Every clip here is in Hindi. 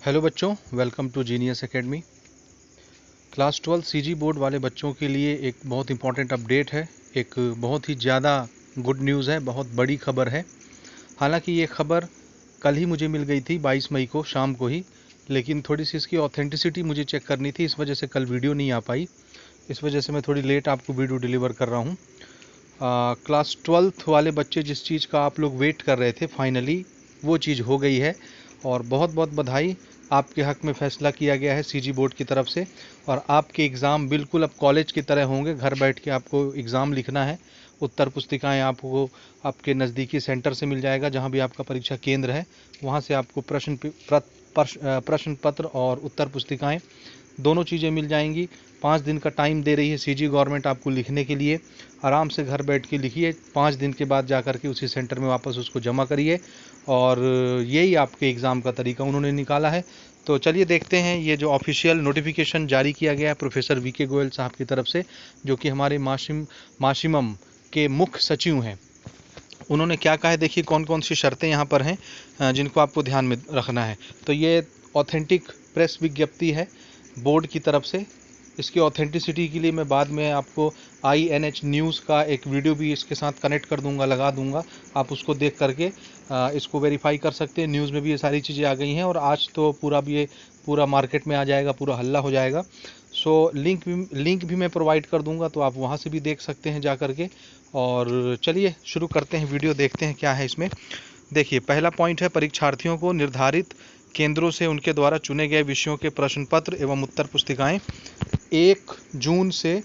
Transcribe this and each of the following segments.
हेलो बच्चों, welcome to genius academy. Class 12 CG board वाले बच्चों के लिए एक बहुत इंपॉर्टेंट अपडेट है। एक बहुत ही ज़्यादा गुड न्यूज़ है, बहुत बड़ी खबर है। हालांकि ये खबर कल ही मुझे मिल गई थी, 22 मई को शाम को ही, लेकिन थोड़ी सी इसकी ऑथेंटिसिटी मुझे चेक करनी थी, इस वजह से कल वीडियो नहीं आ पाई। इस वजह से मैं थोड़ी लेट आपको वीडियो डिलीवर कर रहा हूँ। क्लास 12th वाले बच्चे जिस चीज़ का आप लोग वेट कर रहे थे, फाइनली वो चीज़ हो गई है और बहुत बहुत बधाई। आपके हक में फ़ैसला किया गया है सीजी बोर्ड की तरफ से और आपके एग्ज़ाम बिल्कुल अब कॉलेज की तरह होंगे। घर बैठ के आपको एग्ज़ाम लिखना है। उत्तर पुस्तिकाएं आपको आपके नज़दीकी सेंटर से मिल जाएगा, जहां भी आपका परीक्षा केंद्र है वहां से आपको प्रश्न पत्र और उत्तर पुस्तिकाएं दोनों चीज़ें मिल जाएंगी। 5 दिन का टाइम दे रही है सीजी गवर्नमेंट आपको लिखने के लिए। आराम से घर बैठ के लिखिए, 5 दिन के बाद जा कर के उसी सेंटर में वापस उसको जमा करिए और यही आपके एग्ज़ाम का तरीका उन्होंने निकाला है। तो चलिए देखते हैं ये जो ऑफिशियल नोटिफिकेशन जारी किया गया है प्रोफेसर वीके गोयल साहब की तरफ से, जो कि हमारे माशिमम के मुख्य सचिव हैं। उन्होंने क्या कहा है, देखिए कौन कौन सी शर्तें यहाँ पर हैं जिनको आपको ध्यान में रखना है। तो ये ऑथेंटिक प्रेस विज्ञप्ति है बोर्ड की तरफ से। इसकी ऑथेंटिसिटी के लिए मैं बाद में आपको INH न्यूज़ का एक वीडियो भी इसके साथ कनेक्ट कर दूंगा, लगा दूंगा। आप उसको देख करके इसको वेरीफाई कर सकते हैं। न्यूज़ में भी ये सारी चीज़ें आ गई हैं और आज तो पूरा भी ये पूरा मार्केट में आ जाएगा, पूरा हल्ला हो जाएगा। सो लिंक भी मैं प्रोवाइड कर दूंगा, तो आप वहाँ से भी देख सकते हैं जा करके। और चलिए शुरू करते हैं, वीडियो देखते हैं क्या है इसमें। देखिए पहला पॉइंट है, परीक्षार्थियों को निर्धारित केंद्रों से उनके द्वारा चुने गए विषयों के प्रश्न पत्र एवं उत्तर पुस्तिकाएं 1 जून से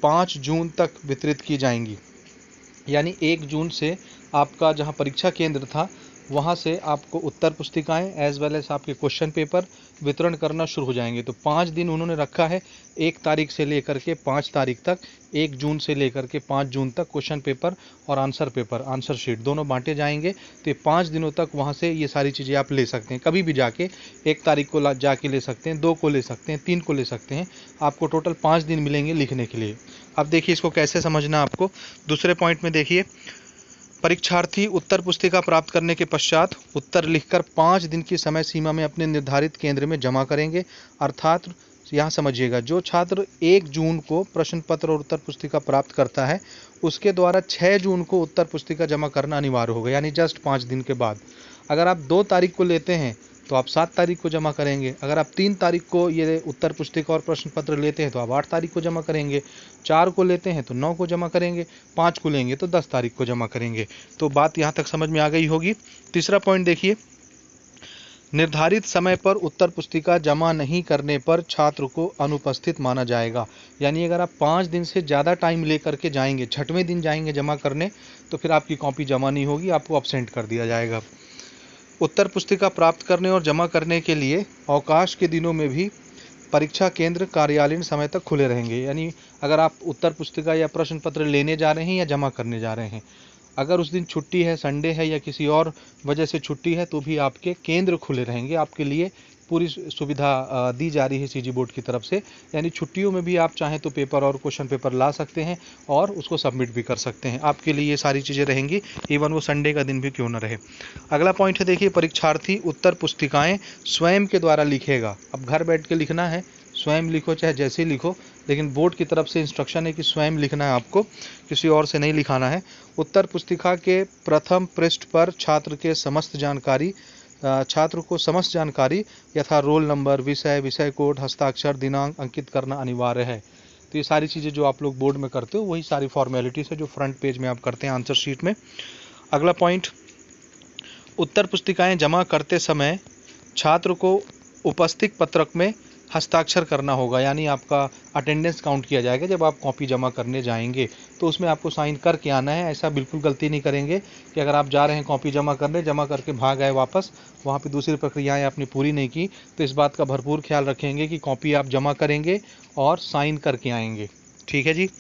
5 जून तक वितरित की जाएंगी। यानी 1 जून से आपका जहां परीक्षा केंद्र था वहां से आपको उत्तर पुस्तिकाएं एज वेल एज आपके क्वेश्चन पेपर वितरण करना शुरू हो जाएंगे। तो 5 दिन उन्होंने रखा है, 1 तारीख से लेकर के 5 तारीख तक, 1 जून से लेकर के 5 जून तक क्वेश्चन पेपर और आंसर शीट दोनों बांटे जाएंगे। तो ये 5 दिनों तक वहाँ से ये सारी चीज़ें आप ले सकते हैं, कभी भी जाके 1 तारीख को जाके ले सकते हैं, 2 को ले सकते हैं, 3 को ले सकते हैं। आपको टोटल 5 दिन मिलेंगे लिखने के लिए। अब देखिए इसको कैसे समझना आपको। दूसरे पॉइंट में देखिए, परीक्षार्थी उत्तर पुस्तिका प्राप्त करने के पश्चात उत्तर लिखकर 5 दिन की समय सीमा में अपने निर्धारित केंद्र में जमा करेंगे। अर्थात यहाँ समझिएगा, जो छात्र 1 जून को प्रश्न पत्र और उत्तर पुस्तिका प्राप्त करता है उसके द्वारा 6 जून को उत्तर पुस्तिका जमा करना अनिवार्य होगा, यानी जस्ट 5 दिन के बाद। अगर आप 2 तारीख को लेते हैं तो आप 7 तारीख को जमा करेंगे। अगर आप 3 तारीख को ये उत्तर पुस्तिका और प्रश्न पत्र लेते हैं तो आप 8 तारीख को जमा करेंगे। 4 को लेते हैं तो 9 को जमा करेंगे। 5 को लेंगे तो 10 तारीख को जमा करेंगे। तो बात यहाँ तक समझ में आ गई होगी। तीसरा पॉइंट देखिए, निर्धारित समय पर उत्तर पुस्तिका जमा नहीं करने पर छात्र को अनुपस्थित माना जाएगा। यानी अगर आप 5 दिन से ज़्यादा टाइम लेकर के जाएंगे, 6वें दिन जाएंगे जमा करने, तो फिर आपकी कॉपी जमा नहीं होगी, आपको अब्सेंट कर दिया जाएगा। उत्तर पुस्तिका प्राप्त करने और जमा करने के लिए अवकाश के दिनों में भी परीक्षा केंद्र कार्यालयीन समय तक खुले रहेंगे। यानी अगर आप उत्तर पुस्तिका या प्रश्न पत्र लेने जा रहे हैं या जमा करने जा रहे हैं, अगर उस दिन छुट्टी है, संडे है या किसी और वजह से छुट्टी है, तो भी आपके केंद्र खुले रहेंगे। आपके लिए पूरी सुविधा दी जा रही है सीजी बोर्ड की तरफ से। यानी छुट्टियों में भी आप चाहें तो पेपर और क्वेश्चन पेपर ला सकते हैं और उसको सबमिट भी कर सकते हैं। आपके लिए ये सारी चीज़ें रहेंगी, इवन वो संडे का दिन भी क्यों ना रहे। अगला पॉइंट है, देखिए परीक्षार्थी उत्तर पुस्तिकाएं स्वयं के द्वारा लिखेगा। अब घर बैठ के लिखना है, स्वयं लिखो चाहे जैसे लिखो, लेकिन बोर्ड की तरफ से इंस्ट्रक्शन है कि स्वयं लिखना है आपको, किसी और से नहीं लिखाना है। उत्तर पुस्तिका के प्रथम पृष्ठ पर छात्र को समस्त जानकारी यथा रोल नंबर, विषय कोड, हस्ताक्षर, दिनांक अंकित करना अनिवार्य है। तो ये सारी चीज़ें जो आप लोग बोर्ड में करते हो वही सारी फॉर्मेलिटीज़ है जो फ्रंट पेज में आप करते हैं आंसर शीट में। अगला पॉइंट, उत्तर पुस्तिकाएं जमा करते समय छात्र को उपस्थित पत्रक में हस्ताक्षर करना होगा। यानी आपका अटेंडेंस काउंट किया जाएगा जब आप कॉपी जमा करने जाएंगे, तो उसमें आपको साइन करके आना है। ऐसा बिल्कुल गलती नहीं करेंगे कि अगर आप जा रहे हैं कॉपी जमा करने, जमा करके भाग आए वापस, वहाँ पे दूसरी प्रक्रियाएं आपने पूरी नहीं की। तो इस बात का भरपूर ख्याल रखेंगे कि कॉपी आप जमा करेंगे और साइन करके आएंगे। ठीक है जी।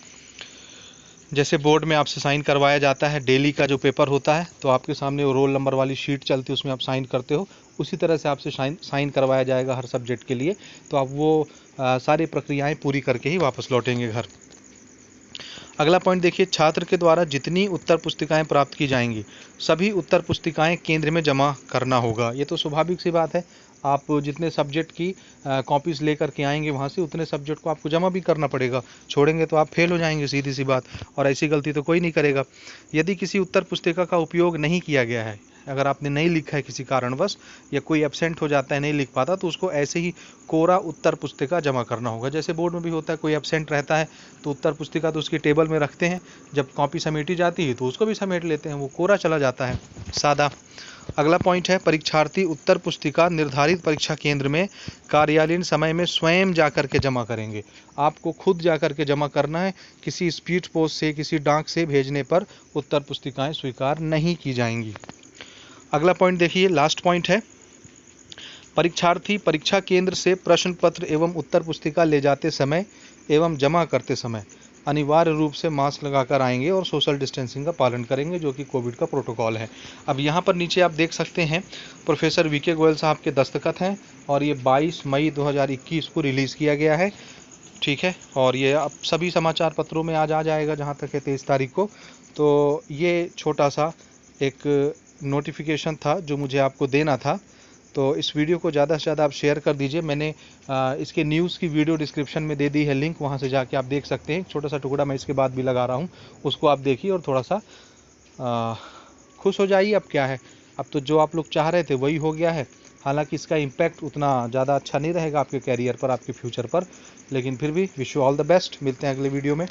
जैसे बोर्ड में आपसे साइन करवाया जाता है, डेली का जो पेपर होता है, तो आपके सामने वो रोल नंबर वाली शीट चलती है, उसमें आप साइन करते हो, उसी तरह से आपसे साइन करवाया जाएगा हर सब्जेक्ट के लिए। तो आप वो सारी प्रक्रियाएं पूरी करके ही वापस लौटेंगे घर। अगला पॉइंट देखिए, छात्र के द्वारा जितनी उत्तर पुस्तिकाएं प्राप्त की जाएंगी सभी उत्तर पुस्तिकाएं केंद्र में जमा करना होगा। ये तो स्वाभाविक सी बात है, आप जितने सब्जेक्ट की कॉपीज लेकर के आएंगे वहाँ से उतने सब्जेक्ट को आपको जमा भी करना पड़ेगा, छोड़ेंगे तो आप फेल हो जाएंगे, सीधी सी बात। और ऐसी गलती तो कोई नहीं करेगा। यदि किसी उत्तर पुस्तिका का उपयोग नहीं किया गया है, अगर आपने नहीं लिखा है किसी कारणवश या कोई एब्सेंट हो जाता है, नहीं लिख पाता, तो उसको ऐसे ही कोरा उत्तर पुस्तिका जमा करना होगा। जैसे बोर्ड में भी होता है, कोई एब्सेंट रहता है तो उत्तर पुस्तिका तो उसकी टेबल में रखते हैं, जब कॉपी समेटी जाती है तो उसको भी समेट लेते हैं, वो कोरा चला जाता है, सादा। अगला पॉइंट है, परीक्षार्थी उत्तर पुस्तिका निर्धारित परीक्षा केंद्र में कार्यालयीन समय में स्वयं जाकर के जमा करेंगे। आपको खुद जाकर के जमा करना है, किसी स्पीड पोस्ट से, किसी डाक से भेजने पर उत्तर पुस्तिकाएं स्वीकार नहीं की जाएंगी। अगला पॉइंट देखिए, लास्ट पॉइंट है, परीक्षार्थी परीक्षा केंद्र से प्रश्न पत्र एवं उत्तर पुस्तिका ले जाते समय एवं जमा करते समय अनिवार्य रूप से मास्क लगाकर आएंगे और सोशल डिस्टेंसिंग का पालन करेंगे, जो कि कोविड का प्रोटोकॉल है। अब यहाँ पर नीचे आप देख सकते हैं प्रोफेसर वीके गोयल साहब के दस्तखत हैं और ये 22 मई 2021 को रिलीज़ किया गया है, ठीक है। और ये अब सभी समाचार पत्रों में आज आ जाएगा, जहाँ तक है 23 तारीख को। तो ये छोटा सा एक नोटिफिकेशन था जो मुझे आपको देना था। तो इस वीडियो को ज़्यादा से ज़्यादा आप शेयर कर दीजिए। मैंने इसके न्यूज़ की वीडियो डिस्क्रिप्शन में दे दी है लिंक, वहाँ से जाके आप देख सकते हैं। छोटा सा टुकड़ा मैं इसके बाद भी लगा रहा हूँ, उसको आप देखिए और थोड़ा सा खुश हो जाइए। अब क्या है, अब तो जो आप लोग चाह रहे थे वही हो गया है। हालांकि इसका इम्पैक्ट उतना ज़्यादा अच्छा नहीं रहेगा आपके कैरियर पर, आपके फ्यूचर पर, लेकिन फिर भी wish you all the best. मिलते हैं अगले वीडियो में।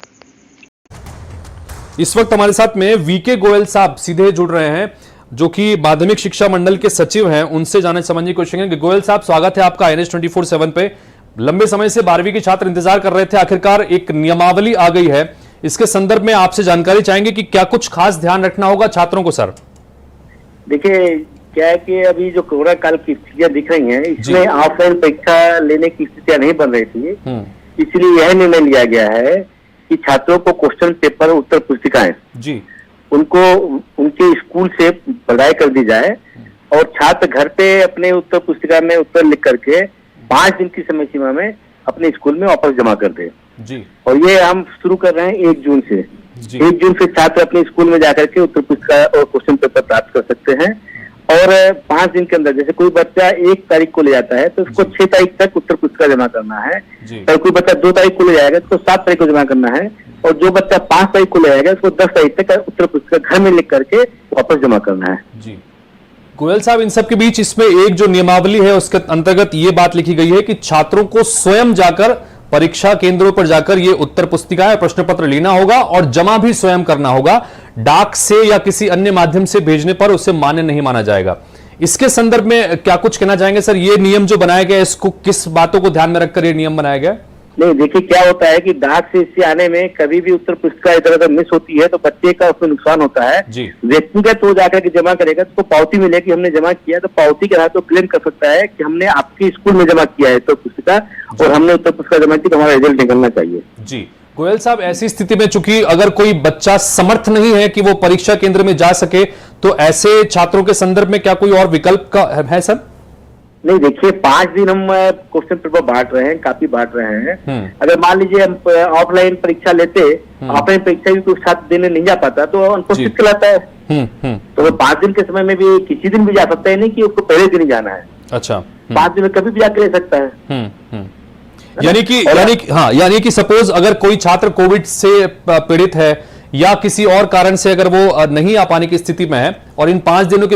इस वक्त हमारे साथ में वीके गोयल साहब सीधे जुड़ रहे हैं, जो कि माध्यमिक शिक्षा मंडल के सचिव हैं। उनसे जानने समझने की कोशिश करेंगे। गोयल साहब, स्वागत है आपका NH 24/7 पे। लंबे समय से 12वीं के छात्र इंतजार कर रहे थे, आखिरकार एक नियमावली आ गई है। इसके संदर्भ में आपसे जानकारी चाहेंगे कि क्या कुछ खास ध्यान रखना होगा छात्रों को। सर देखिए, क्या है कि अभी जो कोरोना काल की स्थितियां दिख रही हैं, इसमें ऑफलाइन परीक्षा लेने की स्थितियां नहीं बन रही थी, इसलिए यह निर्णय लिया गया है कि छात्रों को क्वेश्चन पेपर, उत्तर पुस्तिकाएं जी उनको उनके स्कूल से प्रदाय कर दी जाए और छात्र घर पे अपने उत्तर पुस्तिका में उत्तर लिख करके 5 दिन की समय सीमा में अपने स्कूल में वापस जमा कर दे जी। और ये हम शुरू कर रहे हैं 1 जून से। 1 जून से छात्र अपने स्कूल में जाकर के उत्तर पुस्तिका और क्वेश्चन पेपर प्राप्त कर सकते हैं। और 5 दिन के अंदर, जैसे कोई बच्चा 1 तारीख को ले जाता है तो उसको 6 तारीख तक उत्तर पुस्तिका जमा करना है। और कोई बच्चा 2 तारीख को ले जाएगा तो 7 तारीख को जमा करना है। और जो बच्चा 5 तारीख को ले आएगा उसको 10 तारीख तक उत्तर पुस्तिका घर में लिख करके वापस जमा करना है जी। गोयल साहब, इन सब के बीच इसमें एक जो नियमावली है उसके अंतर्गत ये बात लिखी गई है कि छात्रों को स्वयं जाकर परीक्षा केंद्रों पर जाकर ये उत्तर पुस्तिका प्रश्न पत्र लेना होगा और जमा भी स्वयं करना होगा। डाक से या किसी अन्य माध्यम से भेजने पर उसे मान्य नहीं माना जाएगा। इसके संदर्भ में क्या कुछ कहना चाहेंगे सर? ये नियम जो बनाया गया, इसको किस बातों को ध्यान में रखकर ये नियम बनाया गया? नहीं, देखिए क्या होता है कि डाक से इससे आने में कभी भी उत्तर पुस्तिका इधर उधर मिस होती है तो बच्चे का उसमें नुकसान होता है। व्यक्तिगत वो जाकर के जमा करेगा तो पावती मिलेगी, हमने जमा किया, तो पावती के आधार तो क्लेम कर सकता है कि हमने आपके स्कूल में जमा किया है उत्तर पुस्तिका और हमने उत्तर पुस्तिका जमा की तो हमारा रिजल्ट निकलना चाहिए जी। गोयल साहब, ऐसी स्थिति में चूंकि अगर कोई बच्चा समर्थ नहीं है कि वो परीक्षा केंद्र में जा सके, तो ऐसे छात्रों के संदर्भ में क्या कोई और विकल्प का है सर? नहीं, देखिए 5 दिन हम क्वेश्चन पेपर बांट रहे हैं, काफी बांट रहे हैं। अगर मान लीजिए हम ऑफलाइन परीक्षा लेते, ऑफलाइन परीक्षा भी कोई छात्र देने नहीं जा पाता तो अनुपस्थित कहलाता है। तो 5 दिन के समय में भी किसी दिन भी जा सकता है, नहीं कि उसको पहले दिन ही जाना है। अच्छा, 5 दिन में कभी भी जाके ले सकता है। यानी कि सपोज अगर कोई छात्र कोविड से पीड़ित है या किसी और कारण से अगर वो नहीं आ पाने की स्थिति में है और इन 5 दिनों के